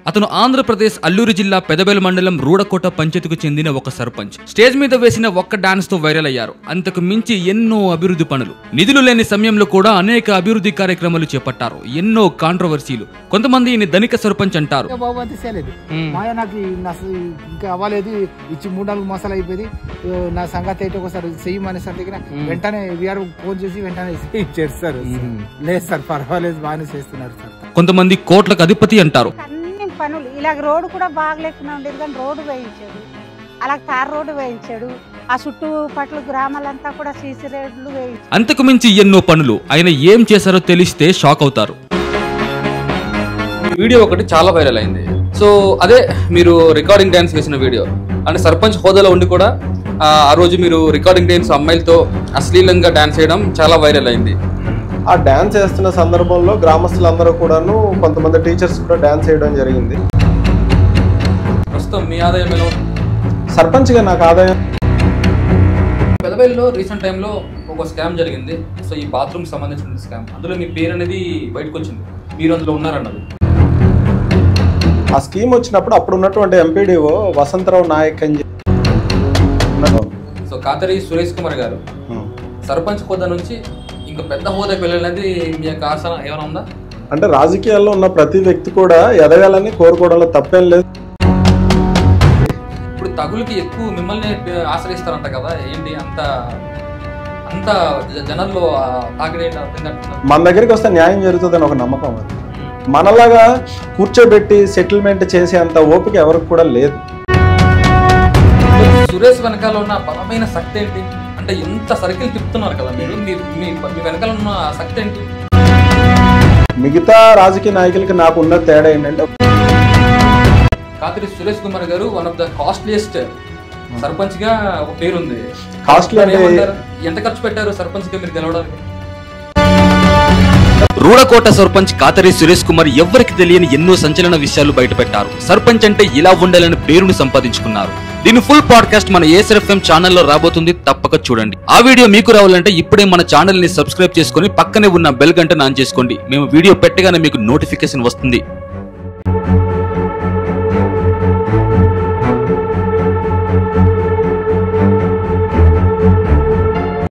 అతను ఆంధ్రప్రదేశ్ అల్లూరి జిల్లా పెదబెల్ మండలం రూడకోట పంచాయతీకు చెందిన ఒక సర్పంచ్. స్టేజ్ మీద వేసిన ఒక్క డాన్స్ తో వైరల్ అయ్యారు. అంతకు మించి ఎన్నో అభివృద్ధి పనులు, నిధులు లేని సమయంలో కూడా అనేక అభివృద్ధి కార్యక్రమాలు చేపట్టారు. ఎన్నో కాంట్రవర్సీలు. కొంతమంది ఈయన ధనిక సర్పంచ్ అంటారు. ఇంకా అవ్వలేదు, ఇచ్చి 3-4 మాసాలు అయిపోయింది, నా సంగతి అయితే ఒకసారి చెయ్యమని సార్ దగ్గర వెంటనే వీఆర్ ఫోన్ చేసి వెంటనే చేస్తారు. లేదు సార్ పర్వాలేదు, బాగానే చేస్తున్నారు సార్. కొంతమంది కోట్లకు అధిపతి అంటారు. పనులు ఇలా రోడ్డు కూడా బాగలేకుండా ఉండేది, కానీ రోడ్డు వేయించాడు, అలా తార్ రోడ్డు వేయించాడు. ఆ చుట్టుపట్ల గ్రామాలంతా కూడా సీసీ రోడ్లు వేయించాడు. అంతకు మించి ఎన్నో పనులు. ఆయన ఏం చేశారో తెలిస్తే షాక్ అవుతారు. వీడియో ఒకటి చాలా వైరల్ అయింది. సో అదే మీరు రికార్డింగ్ డాన్స్ వేసిన వీడియో. అంటే సర్పంచ్ హోదాలో ఉండి కూడా ఆ రోజు మీరు రికార్డింగ్ డాన్స్ అమ్మాయిలతో అశ్లీలంగా డాన్స్ చేయడం చాలా వైరల్ అయింది. ఆ డాన్స్ చేస్తున్న సందర్భంలో గ్రామస్తులందరూ కూడాను, కొంతమంది టీచర్స్ కూడా డాన్స్ చేయడం జరిగింది. ప్రస్తుతం మీ ఆదాయం ఎలా? సర్పంచ్గా నాకు ఆదాయం పెదబెల్లో రీసెంట్ టైంలో ఒక స్కామ్ జరిగింది. సో ఈ బాత్రూమ్ సంబంధించిన స్కామ్, అందులో మీ పేరు అనేది బయటకు వచ్చింది, మీరు అందులో ఉన్నారన్నది. ఆ స్కీమ్ వచ్చినప్పుడు అప్పుడు ఉన్నటువంటి ఎంపీడీఓ వసంతరావు నాయక్ అని సో కాతరి సురేష్ కుమార్ గారు సర్పంచ్ హోదా నుంచి ఇంకా పెద్ద హోదాకి వెళ్ళాలనేది మీ యొక్క ఆశ ఏమైనా ఉందా? అంటే రాజకీయాల్లో ఉన్న ప్రతి వ్యక్తి కూడా ఎదగాలని కోరుకోవడంలో తప్పేం లేదు. ఇప్పుడు తగులుకి ఎక్కువ మిమ్మల్ని ఆశ్రయిస్తారంట కదా, ఏంటి అంత జనాల్లో తాకిడి? మన దగ్గరికి వస్తే న్యాయం జరుగుతుందని ఒక నమ్మకం. అది మనలాగా కూర్చోబెట్టి సెటిల్మెంట్ చేసేంత ఓపిక ఎవరికి కూడా లేదు. సురేష్ వెనకాల ఉన్న బలమైన శక్తి ఏంటి? అంటే ఎంత సర్కిల్ తిప్పుతున్నారు కదా మీరు, మీ వెనకాల ఉన్న శక్తి ఏంటి? మిగతా రాజకీయ నాయకులకి నాకు ఉన్న తేడా ఏంటంటే, కాతిరి సురేష్ కుమార్ గారు one of the costliest sarpanch గా ఒక పేరుంది. కాస్ట్లీ అంటే ఎంత ఖర్చు పెట్టారు సర్పంచ్ గా మీరు గెలవడానికి? రూడకోట సర్పంచ్ కాతరి సురేష్ కుమార్ ఎవ్వరికి తెలియని ఎన్నో సంచలన విషయాలు బయటపెట్టారు. సర్పంచ్ అంటే ఇలా ఉండాలని పేరును సంపాదించుకున్నారు. దీని ఫుల్ పాడ్కాస్ట్ మన ఏసర్ ఛానల్లో రాబోతుంది, తప్పక చూడండి. ఆ వీడియో మీకు రావాలంటే ఇప్పుడే మన ఛానల్ ని సబ్స్క్రైబ్ చేసుకుని పక్కనే ఉన్న బెల్ గంటను ఆన్ చేసుకోండి. మేము వీడియో పెట్టగానే మీకు నోటిఫికేషన్ వస్తుంది.